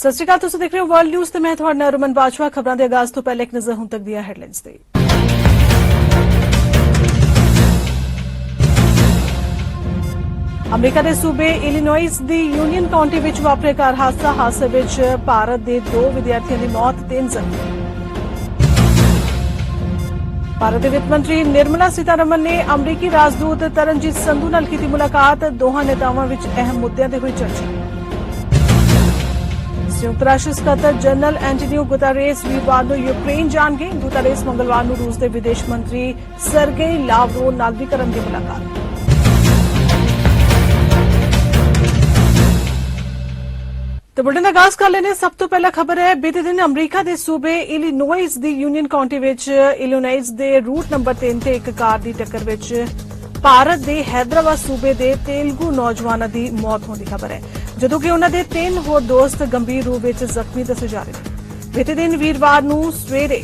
ਸਤਿ ਸ਼੍ਰੀ ਅਕਾਲ, ਤੁਸੀਂ ਦੇਖ ਰਹੇ ਹੋ ਵਰਲਡ ਨਿਊਜ਼ ਤੇ ਮੈਂ ਤੁਹਾਡਾ ਨਾਲ ਰਮਨ ਬਾਜਵਾ। ਖਬਰਾਂ ਦੇ ਆਗਾਜ਼ ਤੋਂ ਪਹਿਲਾਂ ਇੱਕ ਨਜ਼ਰ ਹੁਣ ਤੱਕ ਦੀਆਂ ਹੈਡਲਾਈਨਸ ਤੇ। ਅਮਰੀਕਾ ਦੇ ਸੂਬੇ ਇਲੀਨੋਇਸ ਦੀ ਯੂਨੀਅਨ ਕਾਉਂਟੀ ਵਿੱਚ ਵਾਪਰਿਆ ਕਾਰ ਹਾਦਸੇ ਵਿੱਚ ਭਾਰਤ ਦੇ 2 ਵਿਦਿਆਰਥੀਆਂ ਦੀ ਮੌਤ, 3 ਜ਼ਖਮੀ। ਭਾਰਤ ਦੇ ਵਿੱਤ ਮੰਤਰੀ ਨਿਰਮਲਾ ਸੀਤਾਰਮਨ ਨੇ ਅਮਰੀਕੀ ਰਾਜਦੂਤ ਤਰਨਜੀਤ ਸੰਧੂ ਨਾਲ ਕੀਤੀ ਮੁਲਾਕਾਤ। ਦੋਹਾਂ ਨੇਤਾਵਾਂ ਵਿੱਚ ਅਹਿਮ ਮੁੱਦਿਆਂ ਤੇ ਹੋਈ ਚਰਚਾ। ਸੰਯੁਕਤ ਰਾਸ਼ਟਰ ਸਕੱਤਰ ਜਨਰਲ ਐਂਟੋਨੀਓ ਗੁਤੇਰੇਸ ਵੀਰਵਾਰ ਨੂੰ ਯੂਕਰੇਨ ਜਾਣਗੇ। ਗੁਤੇਰੇਸ ਮੰਗਲਵਾਰ ਨੂੰ ਰੂਸ ਦੇ ਵਿਦੇਸ਼ ਮੰਤਰੀ ਸਰਗੇਈ ਲਾਵਰੋਵ ਨਾਲ ਵੀ ਕਰਨਗੇ ਮੁਲਾਕਾਤ। तो बुलेटिन का आगाज कर लेने सब तो पहला खबर है। बीते दिन अमरीका के सूबे इलिनोइस की यूनियन काउंटी विच इलिनोइस के रूट नंबर 3 ते एक कार की टक्कर विच भारत के हैदराबाद सूबे के तेलुगु नौजवानों की मौत होने की खबर है, जदों कि उन्होंने 3 होर दोस्त गंभीर रूप में जख्मी दसे जा रहे हैं। बीते दिन वीरवार नूं सवेरे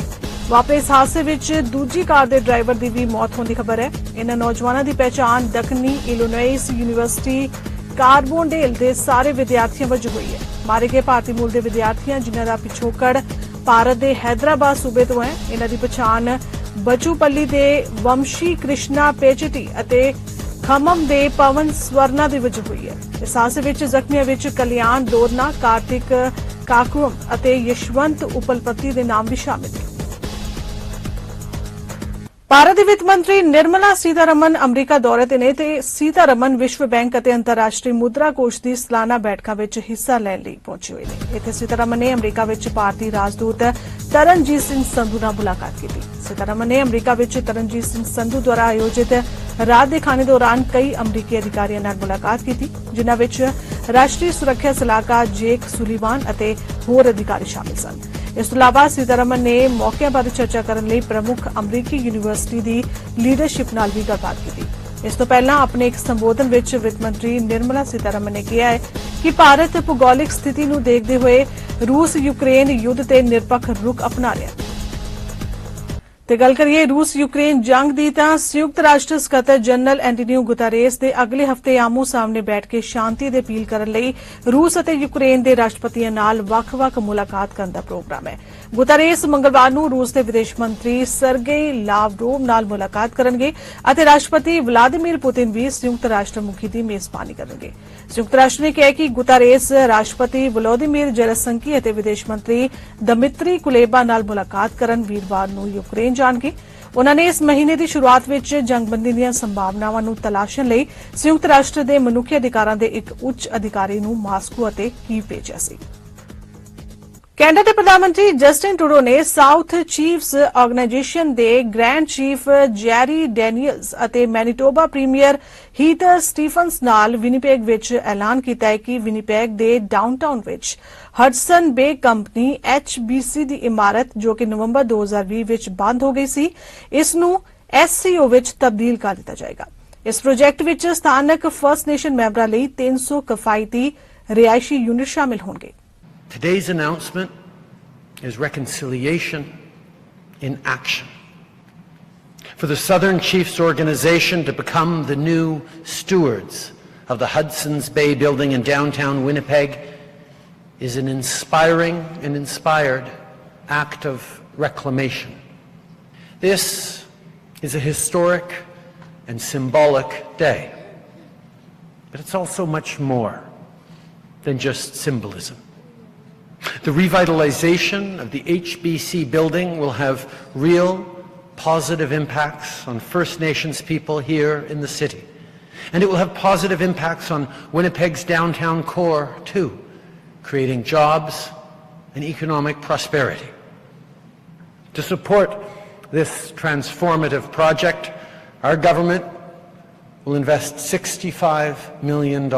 वापरे इस हादसे विच दूजी कार के ड्राइवर की भी मौत होने की खबर है। इन्हां नौजवानों की पहचान दखनी इलिनोइस यूनीवर्सिटी कार्बोनडेल के सारे विद्यार्थियों वजों हुई है। मारे गए भारतीय मूल के विद्यार्थी जिन्हां दा पिछोकड़ भारत के हैदराबाद सूबे तो है। इन्हां दी पछाण बचूपल्ली के वंशी कृष्णा पेचटी अते खमम के पवन स्वर्णा के वजों हुई है। इस हादसे विच जख्मियों विच कल्याण दोरना, कार्तिक काकुम अते यशवंत उपलपति के नाम भी शामिल हैं। भारत की वित्त मंत्री निर्मला सीतारमन अमरीका दौरे ते ने ते सीतारमन विश्व बैंक अते अंतरराष्ट्रीय मुद्रा कोष की सालाना बैठकां विच हिस्सा लैण लई पहुंचे हुए ने। इत्थे सीतारमन ने अमरीका विच भारतीय राजदूत तरनजीत सिंह संधू नाल मुलाकात की। सीतारमन ने अमरीका विच तरनजीत सिंह संधू द्वारा आयोजित रात दे खाने दौरान कई अमरीकी अधिकारियों नाल मुलाकात की, जिन्हां विच राष्ट्रीय सुरक्षा सलाहकार जेक सुलीवान अते होर अधिकारी शामिल सन। इस तो इलावा सीतारमन ने मौके बारे चर्चा करने लई प्रमुख अमरीकी यूनीवर्सिटी की लीडरशिप नाल भी गलबात की। इस तो पहला अपने एक संबोधन विच वित्त मंत्री निर्मला सीतारमन ने कहा है कि भारत भूगोलिक स्थिति नूं देखदे हुए रूस यूक्रेन युद्ध ते निरपक्ष रुख अपना रहा है। ते गल करिए रूस यूक्रेन जंग दी तां संयुक्त राष्ट्र सकत्तर जनरल एंटोनियो गुतेरस दे अगले हफ्ते आमो सामने बैठ के शांति दी अपील करने लई रूस अते यूक्रेन दे राष्ट्रपतियां नाल वख-वख मुलाकात करन दा प्रोग्राम है। गुतेरस मंगलवार नूं रूस दे विदेश मंत्री सरगेई लावरोव नाल मुलाकात करनगे अते राष्ट्रपति व्लादिमीर पुतिन भी संयुक्त राष्ट्र मुखी दी मेजबानी करनगे। संयुक्त राष्ट्र ने कहा कि गुतेरस राष्ट्रपति व्लादिमीर जेलेंस्की अते विदेश मंत्री दमित्री कुलेबा नाल मुलाकात करन वीरवार नूं यूक्रेन जाणगे। उन्होंने इस महीने की शुरुआत में जंगबंदी दी संभावनावां नूं तलाशण लई संयुक्त राष्ट्र के मनुखी अधिकारां दे एक उच्च अधिकारी नूं मास्को अते कीव भेजिया सी। कैनेडा के प्रधानमंत्री जस्टिन ट्रूडो ने साउथ चीफ्स ऑर्गेनाइजेशन के ग्रैंड चीफ जैरी डैनियल्स अते मैनीटोबा प्रीमियर हीथर स्टीफन्स नाल विनीपेग विच ऐलान किया है कि विनीपेग के डाउनटाउन विच हडसन बे कंपनी HBC की इमारत जो कि नवंबर 2020 विच बंद हो गई सी, इसनूं SCO विच तब्दील कर दिता जाएगा। इस प्रोजेक्ट विच स्थानक फर्स्ट नेशन मैंबरां लई 300 किफायती रिहायशी यूनिट शामिल होंगे। Today's announcement is reconciliation in action. For the Southern Chiefs Organization to become the new stewards of the Hudson's Bay building in downtown Winnipeg is an inspiring and inspired act of reclamation. This is a historic and symbolic day, but it's also much more than just symbolism. The revitalization of the HBC building will have real positive impacts on First Nations people here in the city. And it will have positive impacts on Winnipeg's downtown core too, creating jobs and economic prosperity. To support this transformative project, our government will invest $65 million,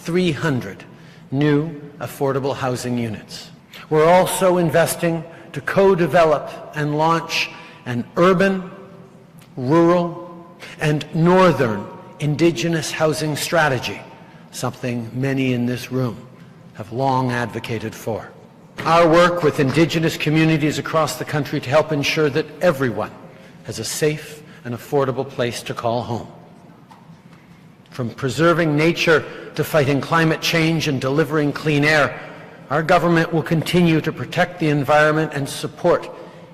300 new affordable housing units. We're also investing to co-develop and launch an urban, rural, and northern Indigenous housing strategy, something many in this room have long advocated for. Our work with Indigenous communities across the country to help ensure that everyone has a safe and affordable place to call home. From preserving nature to fighting climate change and delivering clean air, our government will continue to protect the environment and support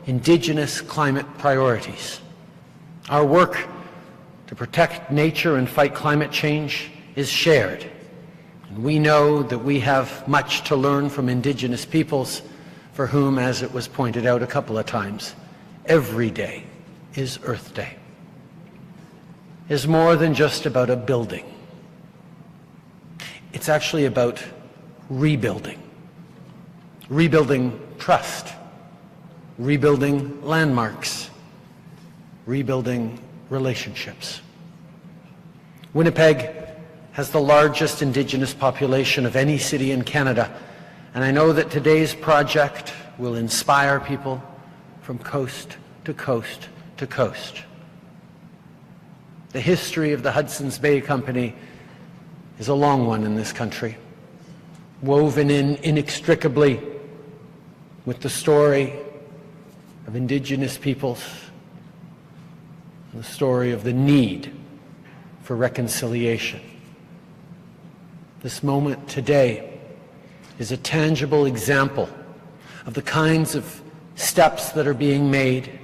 Indigenous climate priorities. Our work to protect nature and fight climate change is shared. And we know that we have much to learn from Indigenous peoples for whom, as it was pointed out a couple of times, every day is Earth Day. Is more than just about a building. It's actually about rebuilding. Rebuilding trust. Rebuilding landmarks. Rebuilding relationships. Winnipeg has the largest Indigenous population of any city in Canada, and I know that today's project will inspire people from coast to coast to coast. The history of the Hudson's Bay Company is a long one in this country, woven in inextricably with the story of Indigenous peoples, and the story of the need for reconciliation. This moment today is a tangible example of the kinds of steps that are being made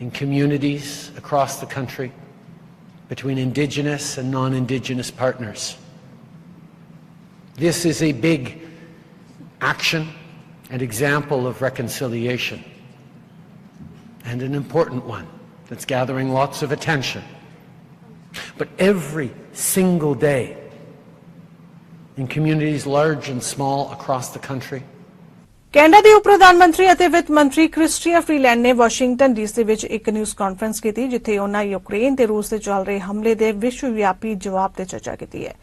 in communities across the country between Indigenous and non-Indigenous partners. This is a big action and example of reconciliation, and an important one that's gathering lots of attention. But every single day, in communities large and small across the country, Canada ਦੇ ਉਪ ਪ੍ਰਧਾਨ ਮੰਤਰੀ ਅਤੇ ਵਿੱਤ ਮੰਤਰੀ Christy Freeland ਨੇ Washington DC ਵਿੱਚ ਇੱਕ news conference ਕੀਤੀ, ਜਿੱਥੇ ਉਹਨਾਂ ਯੂਕਰੇਨ ਤੇ ਰੂਸ ਤੇ ਚੱਲ ਰਹੇ ਹਮਲੇ ਦੇ ਵਿਸ਼ਵ ਵਿਆਪੀ ਜਵਾਬ ਤੇ ਚਰਚਾ ਕੀਤੀ ਹੈ।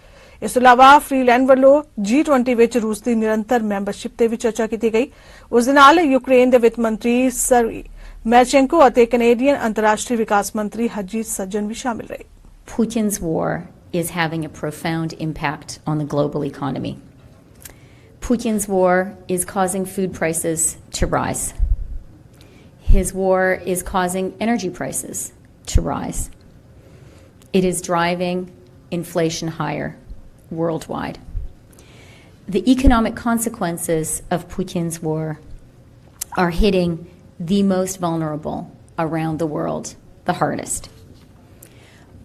ਇਸ ਤੋਂ ਇਲਾਵਾ ਫਰੀਲੈਂਡ ਵੱਲੋਂ G20 ਵਿੱਚ ਰੂਸ ਦੀ ਨਿਰੰਤਰ ਮੈਂਬਰਸ਼ਿਪ ਤੇ ਵੀ ਚਰਚਾ ਕੀਤੀ ਗਈ। ਉਸ ਦੇ ਨਾਲ ਯੂਕਰੇਨ ਦੇ ਵਿੱਤ ਮੰਤਰੀ ਸਰਗੀ ਮੈਰਚੈਂਕੋ ਅਤੇ ਕੈਨੇਡੀਅਨ ਅੰਤਰਰਾਸ਼ਟਰੀ ਵਿਕਾਸ ਮੰਤਰੀ ਹਰਜੀਤ ਸੱਜਣ ਵੀ ਸ਼ਾਮਿਲ ਰਹੇ। Putin's war is having a profound impact on the global economy. Putin's war is causing food prices to rise. His war is causing energy prices to rise. It is driving inflation higher worldwide. The economic consequences of Putin's war are hitting the most vulnerable around the world the hardest.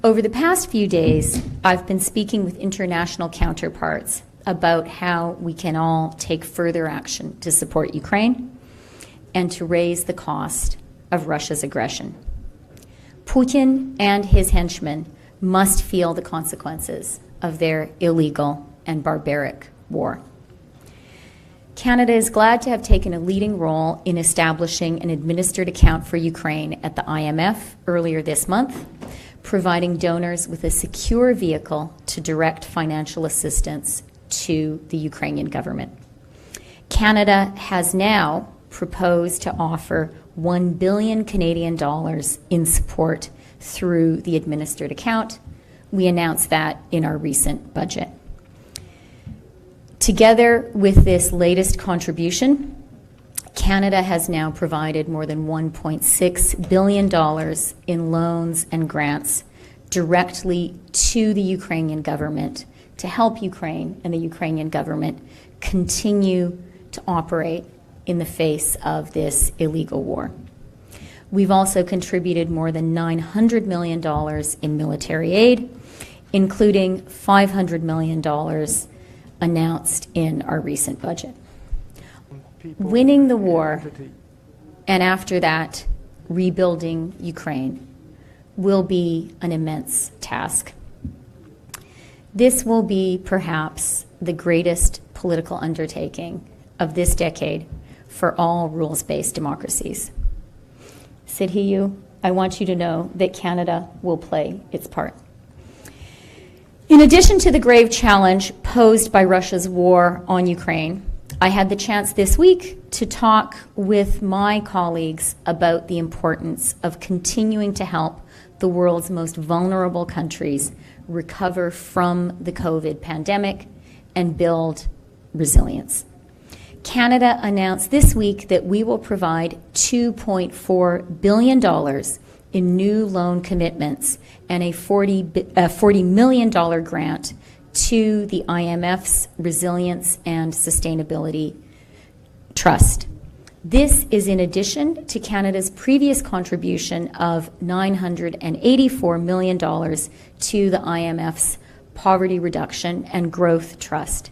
Over the past few days, I've been speaking with international counterparts about how we can all take further action to support Ukraine and to raise the cost of Russia's aggression. Putin and his henchmen must feel the consequences of their illegal and barbaric war. Canada is glad to have taken a leading role in establishing an administered account for Ukraine at the IMF earlier this month, providing donors with a secure vehicle to direct financial assistance to the Ukrainian government. Canada has now proposed to offer $1 billion Canadian in support through the administered account. We announced that in our recent budget. Together with this latest contribution, Canada has now provided more than $1.6 billion in loans and grants directly to the Ukrainian government to help Ukraine and the Ukrainian government continue to operate in the face of this illegal war. We've also contributed more than $900 million in military aid, including $500 million announced in our recent budget. Winning the war, and after that, rebuilding Ukraine, will be an immense task. This will be perhaps the greatest political undertaking of this decade for all rules-based democracies. Sidhiyu, I want you to know that Canada will play its part. In addition to the grave challenge posed by Russia's war on Ukraine, I had the chance this week to talk with my colleagues about the importance of continuing to help the world's most vulnerable countries recover from the COVID pandemic and build resilience. Canada announced this week that we will provide $2.4 billion in new loan commitments and a $40 million grant to the IMF's Resilience and Sustainability Trust. This is in addition to Canada's previous contribution of $984 million to the IMF's Poverty Reduction and Growth Trust.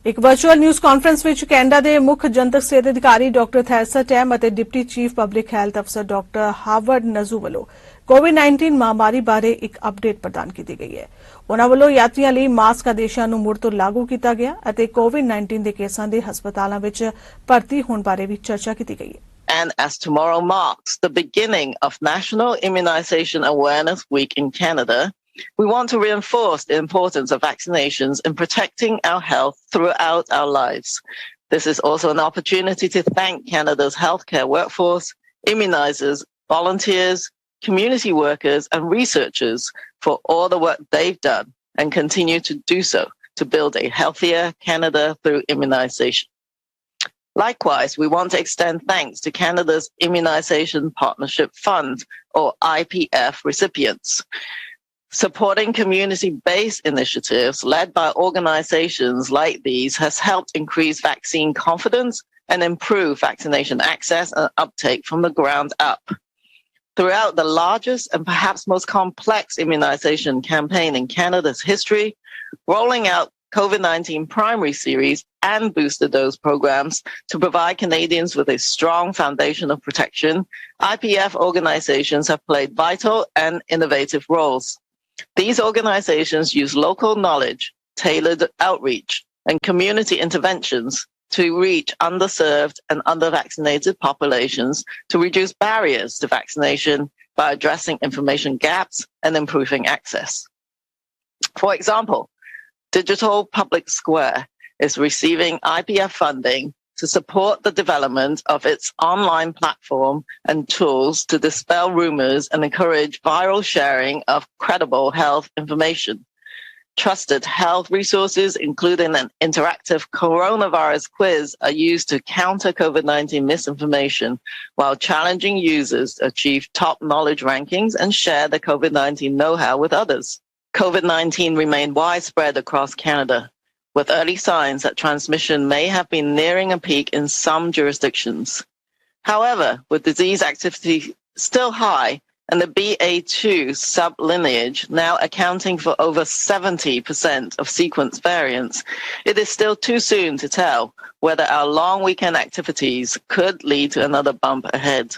ਇੱਕ virtual news conference ਵਿੱਚ Canada ਦੇ ਮੁੱਖ ਜਨਤਕ ਸਿਹਤ ਅਧਿਕਾਰੀ doctor ਥੈਰਸਾ time ਅਤੇ deputy chief public health ਅਫਸਰ doctor Harvard ਨਜ਼ੂ ਵੱਲੋਂ ਕੋਵਿਡ-19 ਮਹਾਮਾਰੀ ਬਾਰੇ ਇੱਕ ਅਪਡੇਟ ਪ੍ਰਦਾਨ ਕੀਤੀ ਗਈ ਹੈ। ਉਨ੍ਹਾਂ ਵੱਲੋਂ ਯਾਤਰੀਆਂ ਲਈ ਮਾਸਕ ਆਦੇਸ਼ਾਂ ਨੂੰ ਮੁੜ ਤੋਂ ਲਾਗੂ ਕੀਤਾ ਗਿਆ ਅਤੇ ਕੋਵਿਡ-19 ਦੇ ਕੇਸਾਂ ਦੇ ਹਸਪਤਾਲਾਂ ਵਿੱਚ ਭਰਤੀ ਹੋਣ ਬਾਰੇ ਵੀ ਚਰਚਾ ਕੀਤੀ ਗਈ ਹੈ। And as tomorrow marks the beginning of National Immunization Awareness Week in Canada, we want to reinforce the importance of vaccinations in protecting our health throughout our lives. This is also an opportunity to thank Canada's healthcare workforce, immunizers, volunteers, community workers, and researchers for all the work they've done and continue to do so to build a healthier Canada through immunization. Likewise, we want to extend thanks to Canada's Immunization Partnership Fund, or IPF, recipients. Supporting community-based initiatives led by organizations like these has helped increase vaccine confidence and improve vaccination access and uptake from the ground up. Throughout the largest and perhaps most complex immunization campaign in Canada's history, rolling out COVID-19 primary series and booster dose programs to provide Canadians with a strong foundation of protection, IPF organizations have played vital and innovative roles. These organizations use local knowledge, tailored outreach, and community interventions to reach underserved and under-vaccinated populations to reduce barriers to vaccination by addressing information gaps and improving access. For example, Digital Public Square is receiving IPF funding to support the development of its online platform and tools to dispel rumors and encourage viral sharing of credible health information. Trusted health resources, including an interactive coronavirus quiz, are used to counter COVID-19 misinformation while challenging users to achieve top knowledge rankings and share the COVID-19 know-how with others. COVID-19 remained widespread across Canada, with early signs that transmission may have been nearing a peak in some jurisdictions. However, with disease activity still high and the BA2 sublineage now accounting for over 70% of sequence variants, it is still too soon to tell whether our long weekend activities could lead to another bump ahead.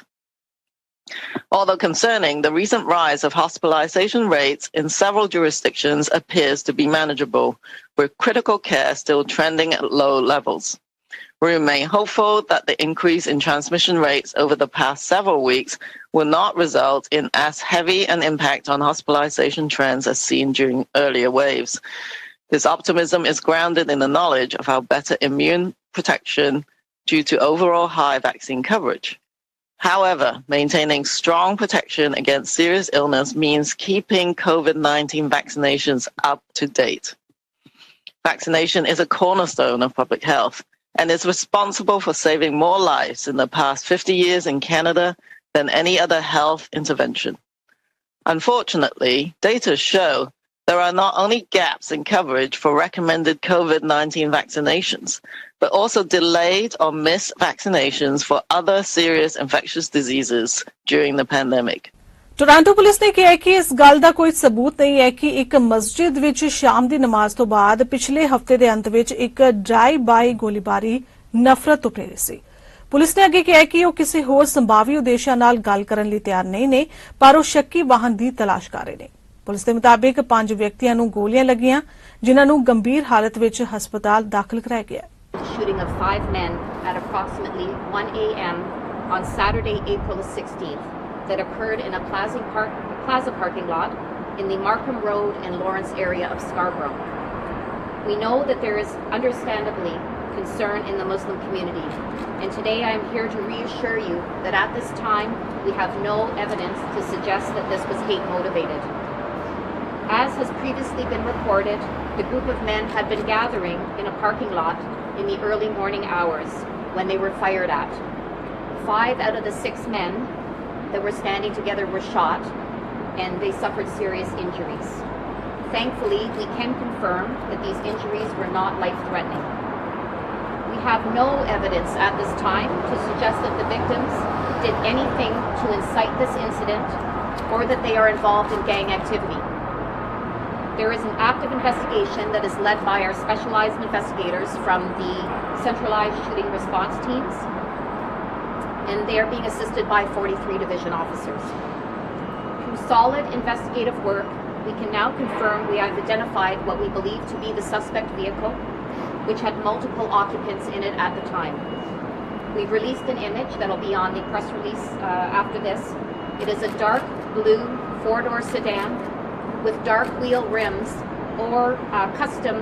Although concerning, the recent rise of hospitalization rates in several jurisdictions appears to be manageable, with critical care still trending at low levels. We remain hopeful that the increase in transmission rates over the past several weeks will not result in as heavy an impact on hospitalization trends as seen during earlier waves. This optimism is grounded in the knowledge of our better immune protection due to overall high vaccine coverage. However, maintaining strong protection against serious illness means keeping COVID-19 vaccinations up to date. Vaccination is a cornerstone of public health and is responsible for saving more lives in the past 50 years in Canada than any other health intervention. Unfortunately, data show there are not only gaps in coverage for recommended COVID-19 vaccinations, but also delayed or missed vaccinations for other serious infectious diseases during the pandemic. Toronto police ਨੇ ਕਿਹਾ ਕਿ ਇਸ ਗੱਲ ਦਾ ਕੋਈ ਸਬੂਤ ਨਹੀਂ ਹੈ ਕਿ ਇੱਕ ਮਸਜਿਦ ਵਿੱਚ ਸ਼ਾਮ ਦੀ ਨਮਾਜ਼ ਤੋਂ ਬਾਅਦ ਪਿਛਲੇ ਹਫ਼ਤੇ ਦੇ ਅੰਤ ਵਿੱਚ ਇੱਕ ਡਰਾਈਵ-ਬਾਈ ਗੋਲੀਬਾਰੀ ਨਫ਼ਰਤ ਤੋਂ ਪ੍ਰੇਰਿਤ ਸੀ। ਪੁਲਿਸ ਨੇ ਅੱਗੇ ਕਿਹਾ ਕਿ ਉਹ ਕਿਸੇ ਹੋਰ ਸੰਭਾਵੀ ਉਦੇਸ਼ਾਂ ਨਾਲ ਗੱਲ ਕਰਨ ਲਈ ਤਿਆਰ ਨਹੀਂ ਨੇ, ਪਰ ਉਹ ਸ਼ੱਕੀ ਵਾਹਨ ਦੀ ਤਲਾਸ਼ ਕਰ ਰਹੇ ਨੇ। ਪੁਲਿਸ ਦੇ ਮੁਤਾਬਿਕ 5 ਵਿਅਕਤੀਆਂ ਨੂੰ ਗੋਲੀਆਂ ਲੱਗੀਆਂ, ਜਿਨ੍ਹਾਂ ਨੂੰ ਗੰਭੀਰ ਹਾਲਤ ਵਿੱਚ ਹਸਪਤਾਲ ਦਾਖਲ ਕਰਾਇਆ ਗਿਆ। Shooting of 5 men at approximately 1 a.m. on Saturday, April 16th, that occurred in a plaza parking lot in the Markham Road and Lawrence area of Scarborough. We know that there is understandably concern in the Muslim community, and today I am here to reassure you that at this time we have no evidence to suggest that this was hate motivated. As has previously been reported, the group of men had been gathering in a parking lot in the early morning hours when they were fired at. 5 out of the 6 men that were standing together were shot, and they suffered serious injuries. Thankfully, we can confirm that these injuries were not life-threatening. We have no evidence at this time to suggest that the victims did anything to incite this incident or that they are involved in gang activity. There is an active investigation that is led by our specialized investigators from the centralized shooting response teams, and they are being assisted by 43 division officers. Through solid investigative work, we can now confirm we have identified what we believe to be the suspect vehicle, which had multiple occupants in it at the time. We've released an image that'll be on the press release after this. It is a dark blue four-door sedan with dark wheel rims or custom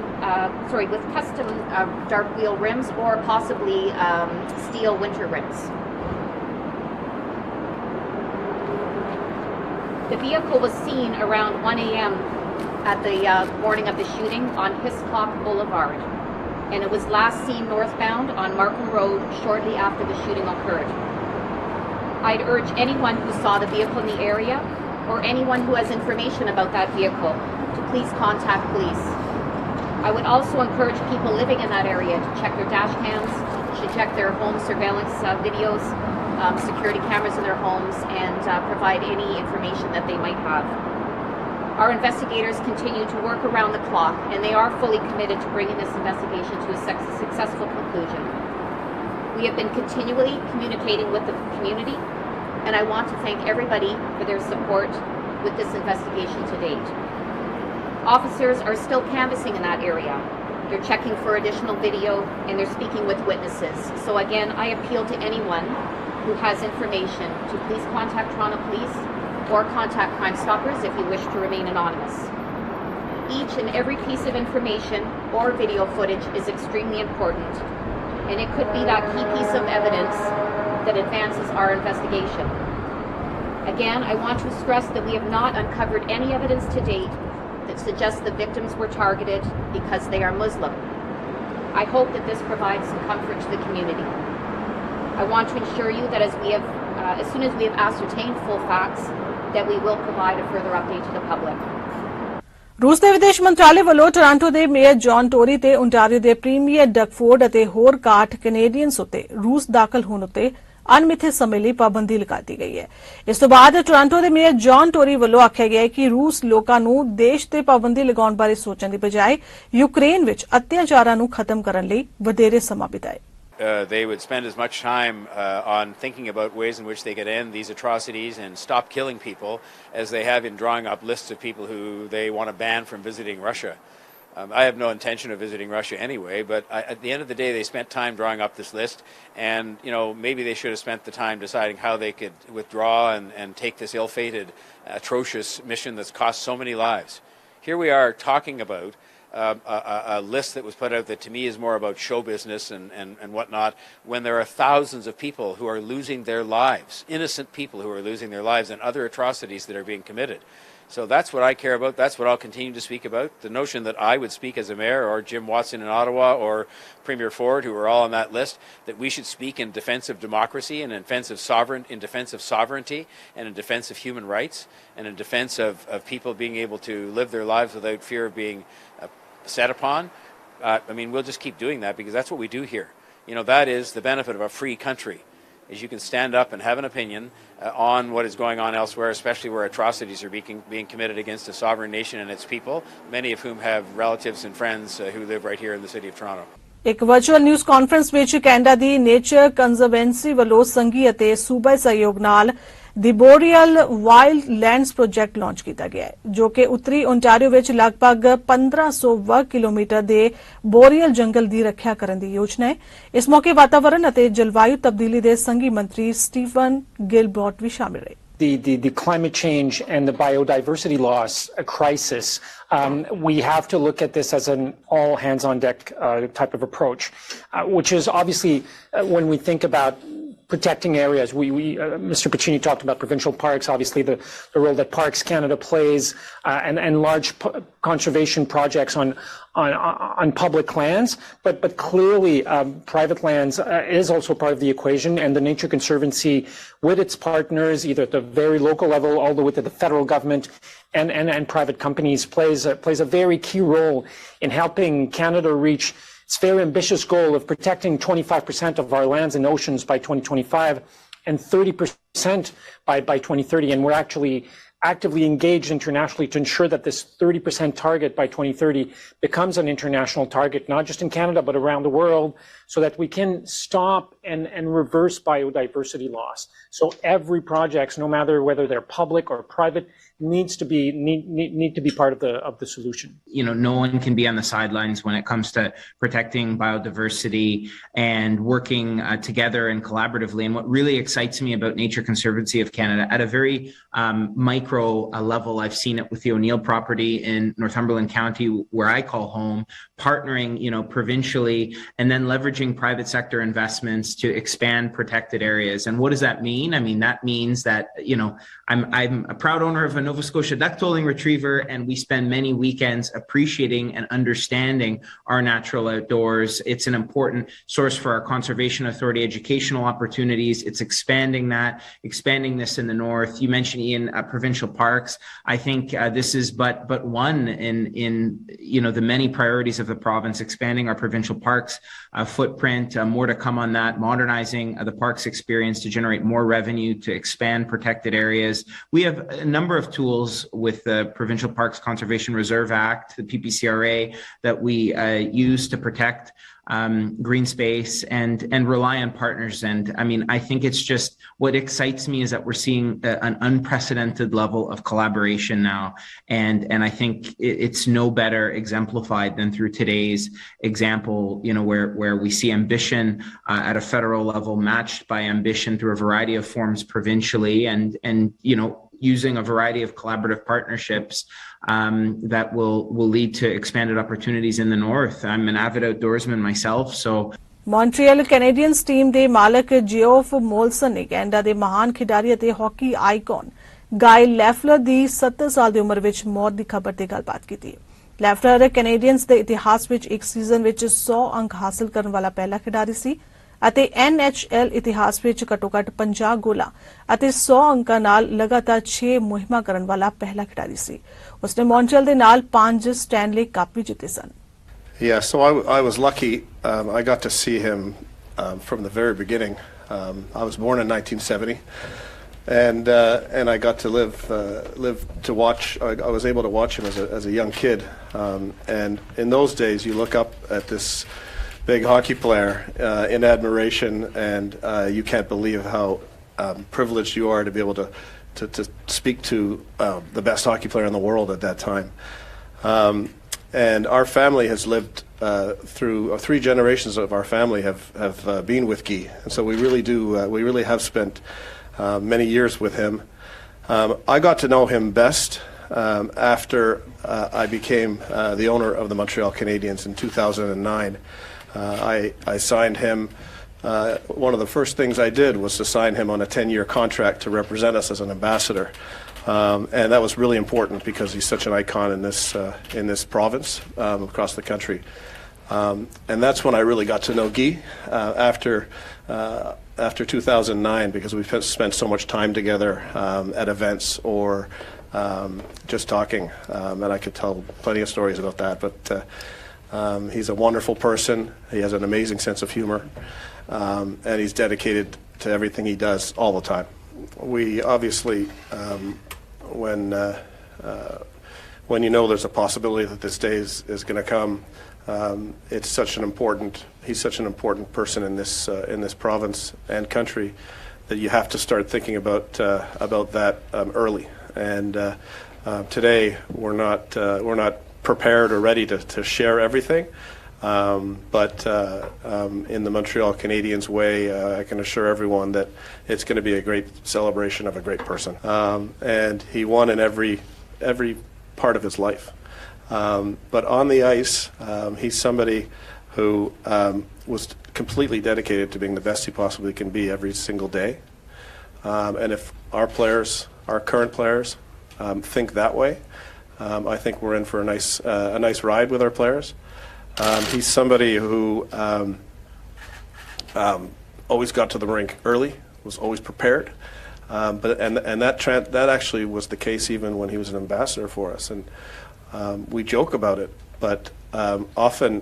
dark wheel rims or possibly steel winter rims. The vehicle was seen around 1 a.m. at the morning of the shooting on Hiscock Boulevard, and it was last seen northbound on Markham Road shortly after the shooting occurred. I'd urge anyone who saw the vehicle in the area or anyone who has information about that vehicle to please contact police. I would also encourage people living in that area to check their dash cams, to check their home surveillance videos, security cameras in their homes, and provide any information that they might have. Our investigators continue to work around the clock, and they are fully committed to bringing this investigation to a successful conclusion. We have been continually communicating with the community, and I want to thank everybody for their support with this investigation to date. Officers are still canvassing in that area. They're checking for additional video, and they're speaking with witnesses. So again, I appeal to anyone who has information to please contact Toronto Police or contact Crime Stoppers if you wish to remain anonymous. Each and every piece of information or video footage is extremely important, and it could be that key piece of evidence that advances our investigation. Again, I want to stress that we have not uncovered any evidence to date that suggests the victims were targeted because they are Muslim. I hope that this provides some comfort to the community. I want to assure you that as soon as we have ascertained full facts, that we will provide a further update to the public. ਰੂਸ ਦੇ ਵਿਦੇਸ਼ ਮੰਤਰਾਲੇ ਵੱਲੋਂ Toronto ਦੇ mayor John Tory ਤੇ Ontario ਦੇ premier ਡਕਫੋਰਡ ਅਤੇ ਹੋਰ 61 ਕੈਨੇਡੀਅਨਸ ਉੱਤੇ ਰੂਸ ਦਾਖਲ ਹੋਣ ਉੱਤੇ ਅਣਮਿੱਥੇ ਸਮੇਂ ਲਈ ਪਾਬੰਦੀ ਲਗਾ ਦਿੱਤੀ ਗਈ ਹੈ। ਇਸ ਤੋਂ ਬਾਅਦ ਟੋਰਾਂਟੋ ਦੇ ਮੇਅਰ ਜੌਨ ਟੋਰੀ ਵੱਲੋਂ ਆਖਿਆ ਗਿਆ ਹੈ ਕਿ ਰੂਸ ਲੋਕਾਂ ਨੂੰ ਦੇਸ਼ ਤੇ ਪਾਬੰਦੀ ਲਗਾਉਣ ਬਾਰੇ ਸੋਚਣ ਦੀ ਬਜਾਏ ਯੂਕਰੇਨ ਵਿੱਚ ਅਤਿਆਚਾਰਾਂ ਨੂੰ ਖਤਮ ਕਰਨ ਲਈ ਵਧੇਰੇ ਸਮਾਂ ਬਿਤਾਏ। They would spend as much time on thinking about ways in which they could end these atrocities and stop killing people as they have in drawing up lists of people who they want to ban from visiting Russia. I have no intention of visiting Russia anyway, but at the end of the day, they spent time drawing up this list, and maybe they should have spent the time deciding how they could withdraw and take this ill-fated, atrocious mission that's cost so many lives. Here we are talking about a list that was put out that to me is more about show business and whatnot, when there are thousands of people who are losing their lives, innocent people who are losing their lives, and other atrocities that are being committed. So that's what I care about. That's what I'll continue to speak about. The notion that I would speak as a mayor, or Jim Watson in Ottawa, or Premier Ford, who are all on that list, that we should speak in defense of democracy and in defense of sovereignty and in defense of human rights and in defense of people being able to live their lives without fear of being set upon. We'll just keep doing that because that's what we do here. That is the benefit of a free country, is you can stand up and have an opinion on what is going on elsewhere, especially where atrocities are being committed against a sovereign nation and its people, many of whom have relatives and friends who live right here in the city of Toronto. ਇੱਕ virtual news conference ਵਿੱਚ Canada ਦੀ nature ਕੰਜ਼ਰਵੇਂਸੀ ਵੱਲੋਂ ਸੰਘੀ ਅਤੇ ਸੂਬਾਈ ਸਹਿਯੋਗ ਨਾਲ ਦੀ ਬੋਰੀਅਲ wild lands project launch ਕੀਤਾ ਗਿਆ ਹੈ, ਜੋ ਕਿ ਉੱਤਰੀ ਓਨਟਾਰੀਓ ਵਿੱਚ ਲਗਭਗ 1500 ਵਰਗ ਕਿਲੋਮੀਟਰ ਦੇ ਬੋਰੀਅਲ ਜੰਗਲ ਦੀ ਰੱਖਿਆ ਕਰਨ ਦੀ ਯੋਜਨਾ ਹੈ। ਇਸ ਮੌਕੇ ਵਾਤਾਵਰਣ ਅਤੇ ਜਲਵਾਯੂ ਤਬਦੀਲੀ ਦੇ ਸੰਘੀ ਮੰਤਰੀ ਸਟੀਫਨ ਗਿਲਬਰਟ ਵੀ ਸ਼ਾਮਿਲ ਰਹੇ। The climate change and the biodiversity loss crisis, we have to look at this as an all hands on deck type of approach, which is obviously when we think about protecting areas. Mr. Piccini talked about provincial parks, obviously the role that Parks Canada plays, and large conservation projects on public lands. But clearly, private lands is also part of the equation, and the Nature Conservancy, with its partners, either at the very local level, all the way to the federal government, and private companies, plays a very key role in helping Canada reach its very ambitious goal of protecting 25% of our lands and oceans by 2025 and 30% by 2030. And we're actually actively engaged internationally to ensure that this 30% target by 2030 becomes an international target, not just in Canada, but around the world, so that we can stop and reverse biodiversity loss. So every project, no matter whether they're public or private, need to be part of the solution. You know, no one can be on the sidelines when it comes to protecting biodiversity and working together and collaboratively. And what really excites me about Nature Conservancy of Canada, at a very micro level, I've seen it with the O'Neill property in Northumberland County, where I call home, partnering, you know, provincially, and then leveraging private sector investments to expand protected areas. And what does that mean? I mean, that means that, you know, I'm a proud owner of a Nova Scotia duck-tolling retriever, and we spend many weekends appreciating and understanding our natural outdoors. It's an important source for our Conservation Authority educational opportunities. It's expanding this in the north. You mentioned, Ian, provincial parks. I think this is but one in you know, the many priorities of the province, expanding our provincial parks footprint, more to come on that, modernizing the parks experience to generate more revenue, to expand protected areas. We have a number of tools with the Provincial Parks Conservation Reserve Act, the PPCRA, that we use to protect green space and rely on partners. And I mean, I think it's just, what excites me is that we're seeing an unprecedented level of collaboration now. And I think it's no better exemplified than through today's example, you know, where we see ambition at a federal level matched by ambition through a variety of forms provincially, and you know, using a variety of collaborative partnerships that will lead to expanded opportunities in the north. I'm an avid outdoorsman myself, so Montreal Canadians team ਦੇ ਮਾਲਕ Geoff ਮੋਲਸਨ ਨੇ Canada ਦੇ ਮਹਾਨ ਖਿਡਾਰੀ ਅਤੇ hockey icon ਗਾਇਲ ਲੈਫਲਰ ਦੀ 70 ਸਾਲ ਦੀ ਉਮਰ ਵਿੱਚ ਮੌਤ ਦੀ ਖਬਰ ਤੇ ਗੱਲਬਾਤ ਕੀਤੀ। ਲੈਫਲਰ ਕੈਨੇਡੀਅਨਸ ਦੇ ਇਤਿਹਾਸ ਵਿੱਚ ਇੱਕ ਸੀਜ਼ਨ ਵਿੱਚ 100 ਅੰਕ ਹਾਸਲ ਕਰਨ ਵਾਲਾ ਪਹਿਲਾ ਖਿਡਾਰੀ ਸੀ ਅਤੇ NHL ਇਤਿਹਾਸ ਵਿੱਚ ਘੱਟੋ-ਘੱਟ 50 ਗੋਲਾਂ ਅਤੇ 100 ਅੰਕਾਂ ਨਾਲ ਲਗਾਤਾਰ 6 ਮੁਹਿੰਮਾਂ ਕਰਨ ਵਾਲਾ ਪਹਿਲਾ ਖਿਡਾਰੀ ਸੀ। ਉਸਨੇ ਮੌਂਟਰੀਅਲ ਦੇ ਨਾਲ 5 ਸਟੈਨਲੇ ਕੱਪ ਵੀ ਜਿੱਤੇ ਸਨ। Yeah, so I was lucky. I got to see him from the very beginning. I was born in 1970, and I got to live to watch. I was able to watch him as a young kid. And in those days, you look up at this big hockey player in admiration, and you can't believe how privileged you are to be able to speak to the best hockey player in the world at that time. And our family has lived through 3 generations of our family have been with Guy, and so we really have spent many years with him. I got to know him best after I became the owner of the Montreal Canadiens in 2009. I signed him. One of the first things I did was to sign him on a 10-year contract to represent us as an ambassador. And that was really important because he's such an icon in this province, across the country. And that's when I really got to know Guy after 2009, because we spent so much time together at events or just talking. And I could tell plenty of stories about that. But he's a wonderful person. He has an amazing sense of humor, and he's dedicated to everything he does all the time. We obviously, when you know there's a possibility that this day is going to come, he's such an important person in this province and country that you have to start thinking about that early. And today we're not prepared or ready to share everything. But in the Montreal Canadiens way, I can assure everyone that it's going to be a great celebration of a great person. And he won in every part of his life. But on the ice, he's somebody who was completely dedicated to being the best he possibly can be every single day. And if our players, our current players, think that way, I think we're in for a nice ride with our players. He's somebody who always got to the rink early, was always prepared. That actually was the case even when he was an ambassador for us. And we joke about it, but often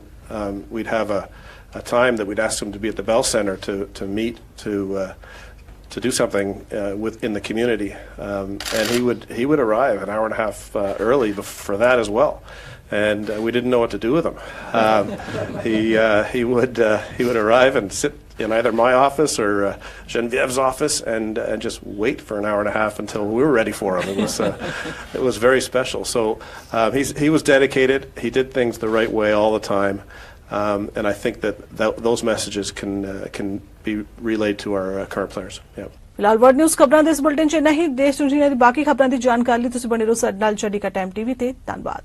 we'd have a time that we'd ask him to be at the Bell Center to meet, to do something within the community, and he would arrive an hour and a half early for that as well, and we didn't know what to do with him. He would arrive and sit in either my office or Genevieve's office and just wait for an hour and a half until we were ready for him. It was very special. So he was dedicated. He did things the right way all the time. And I think that those messages can be relayed to our current players. Yeah. ਫਿਲਹਾਲ word news ਖਬਰਾਂ ਦੇ ਇਸ bulletin 'ਚ ਇੰਨਾ ਹੀ। ਦੇਸ਼ ਦੁਨੀਆ ਦੀ ਬਾਕੀ ਖਬਰਾਂ ਦੀ ਜਾਣਕਾਰੀ ਲਈ ਤੁਸੀਂ ਬਣੇ ਰਹੋ ਸਾਡੇ ਨਾਲ। ਚੰਡੀਗੜ੍ਹ ਟਾਈਮ ਟੀਵੀ ਤੇ ਧੰਨਵਾਦ।